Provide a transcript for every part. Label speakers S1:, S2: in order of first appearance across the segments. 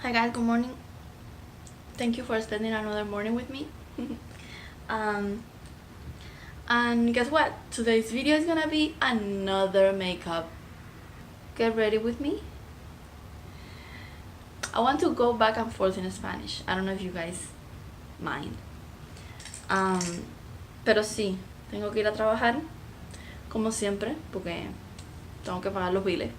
S1: Hi guys, good morning. Thank you for spending another morning with me. um, and guess what? Today's video is gonna be another makeup. Get ready with me. I want to go back and forth in Spanish. I don't know if you guys mind. Um, pero sí, tengo que ir a trabajar como siempre porque tengo que pagar los biles.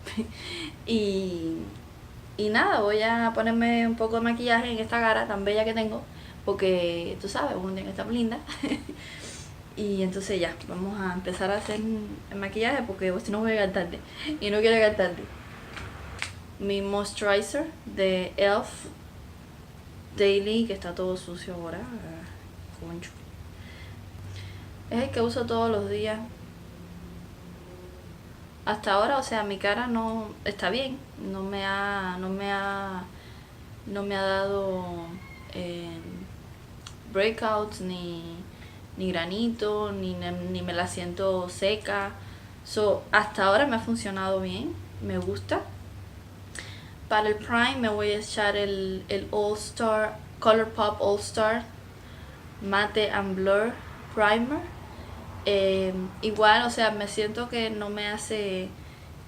S1: Y nada, voy a ponerme un poco de maquillaje en esta cara tan bella que tengo, porque tú sabes, un día que está linda. Y entonces ya, vamos a empezar a hacer el maquillaje porque si no voy a llegar tarde. Y no quiero llegar tarde. Mi moisturizer de ELF Daily, que está todo sucio ahora. Concho. Es el que uso todos los días. Hasta ahora, o sea, mi cara no está bien, no me ha dado breakouts ni granito, ni me la siento seca. Hasta ahora me ha funcionado bien, me gusta. Para el prime me voy a echar el All Star Colourpop All Star Matte and Blur Primer. Igual, o sea, me siento que no me hace,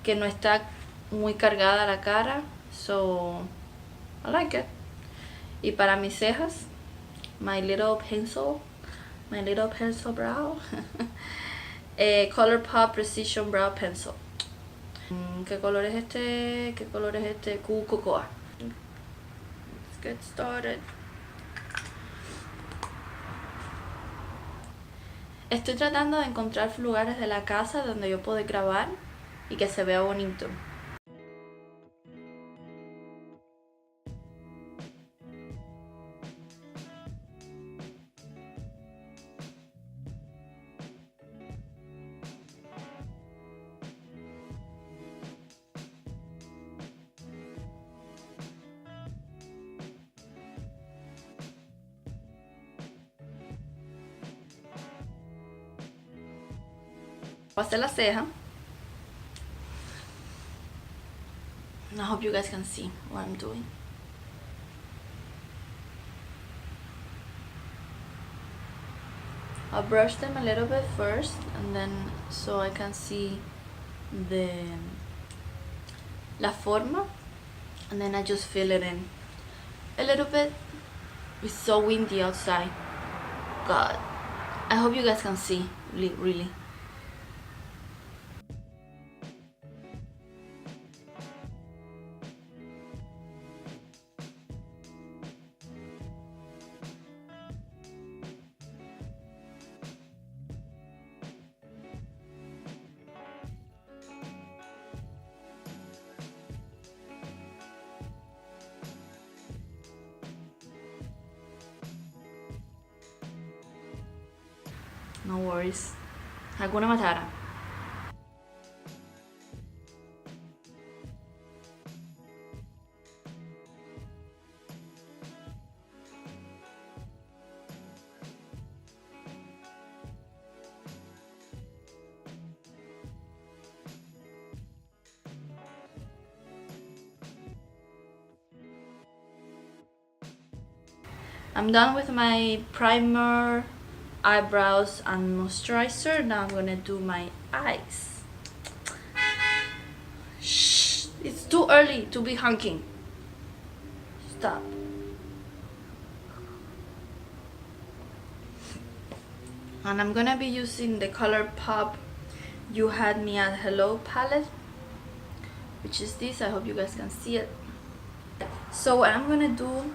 S1: que no está muy cargada la cara, so I like it. Y para mis cejas, my little pencil brow, Colourpop Precision Brow Pencil. ¿Qué color es este? Cocoa. Let's get started. Estoy tratando de encontrar lugares de la casa donde yo pueda grabar y que se vea bonito. Voy a hacer la ceja. I hope you guys can see what I'm doing. I'll brush them a little bit first, and then so I can see la forma, and then I just fill it in a little bit. It's so windy outside. God, I hope you guys can see, really. No worries. Hakuna Matata. I'm done with my primer, eyebrows, and moisturizer. Now I'm gonna do my eyes. Shh, it's too early to be honking. Stop. And I'm gonna be using the Colourpop You Had Me at Hello palette, which is this. I hope you guys can see it. So what I'm gonna do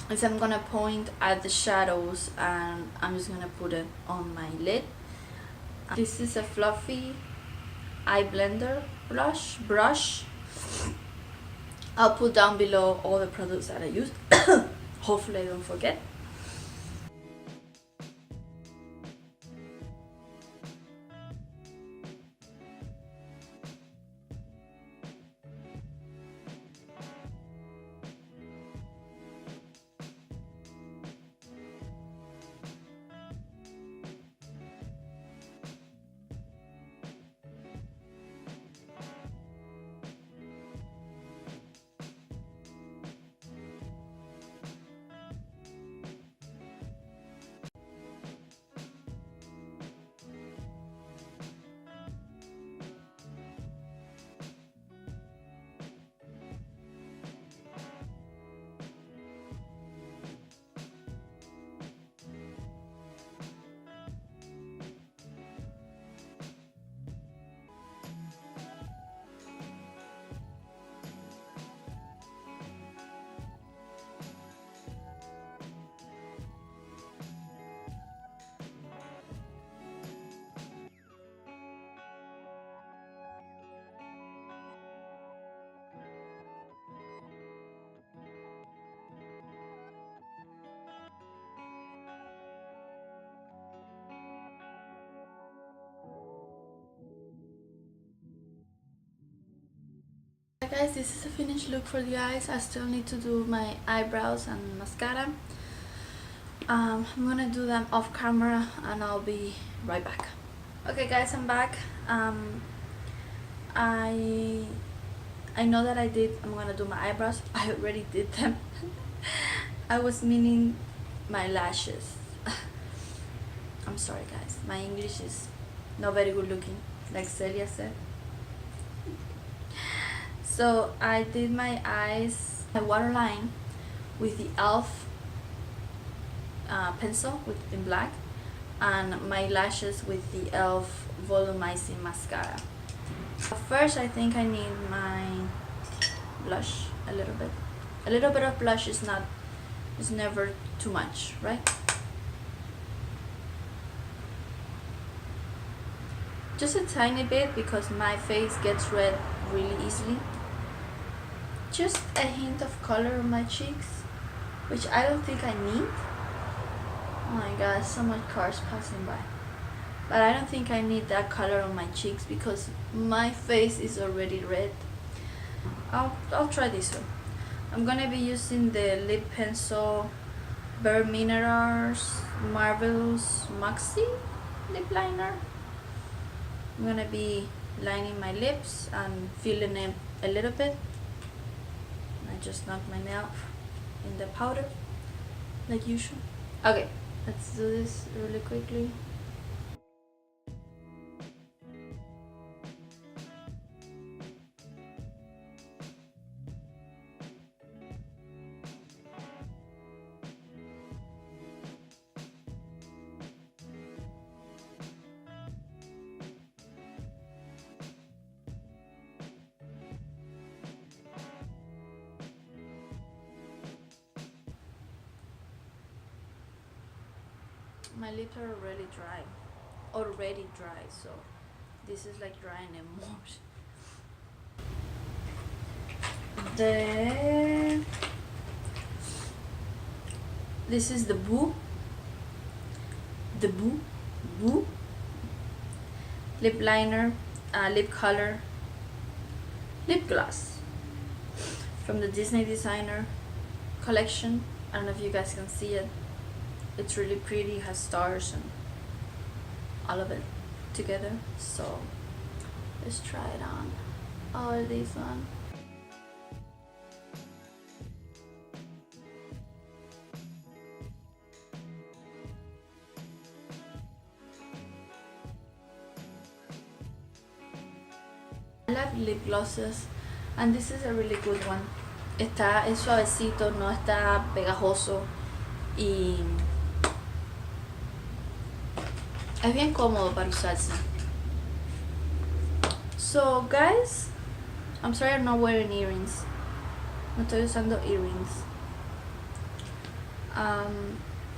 S1: is I'm gonna point at the shadows and I'm just gonna put it on my lid. This is a fluffy eye blender brush. I'll put down below all the products that I use. Hopefully I don't forget. Guys, this is the finished look for the eyes. I still need to do my eyebrows and mascara. I'm gonna do them off camera and I'll be right back. Okay guys, I'm back. I know that I'm gonna do my eyebrows. I already did them. I was meaning my lashes. I'm sorry guys, my English is not very good looking, like Celia said. So I did my eyes, my waterline with the e.l.f. Pencil in black, and my lashes with the e.l.f. volumizing mascara. First, I think I need my blush a little bit. A little bit of blush is never too much, right? Just a tiny bit because my face gets red really easily. Just a hint of color on my cheeks, which I don't think I need. Oh my god, so much cars passing by. But I don't think I need that color on my cheeks because my face is already red. I'll try this one. I'm gonna be using the lip pencil Bare Minerals Marvelous Maxi lip liner. I'm gonna be lining my lips and filling it a little bit. I just knocked my nail in the powder like usual. Okay, let's do this really quickly. My lips are already dry, so this is like drying them more. This is the Boo lip liner, lip color, lip gloss from the Disney Designer collection. I don't know if you guys can see it. It's really pretty, has stars and all of it together. So let's try it on. Oh, this one. I love lip glosses, and this is a really good one. Es suavecito, no está pegajoso y es bien cómodo para usarse. So guys, I'm sorry I'm not wearing earrings. No estoy usando earrings.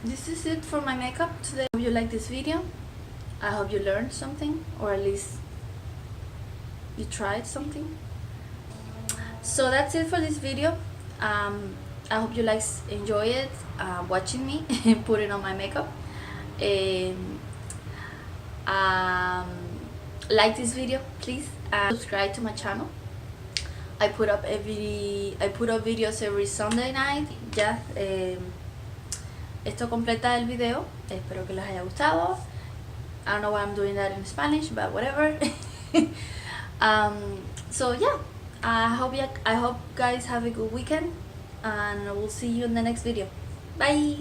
S1: This is it for my makeup today. I hope you like this video. I hope you learned something, or at least you tried something. So that's it for this video. I hope you enjoy it, watching me putting on my makeup. Like this video please, and subscribe to my channel. I put up videos every Sunday night. Ya esto completa el video. Espero que les haya gustado. I don't know why I'm doing that in Spanish, but whatever. So yeah, I hope guys have a good weekend, and we'll see you in the next video. Bye.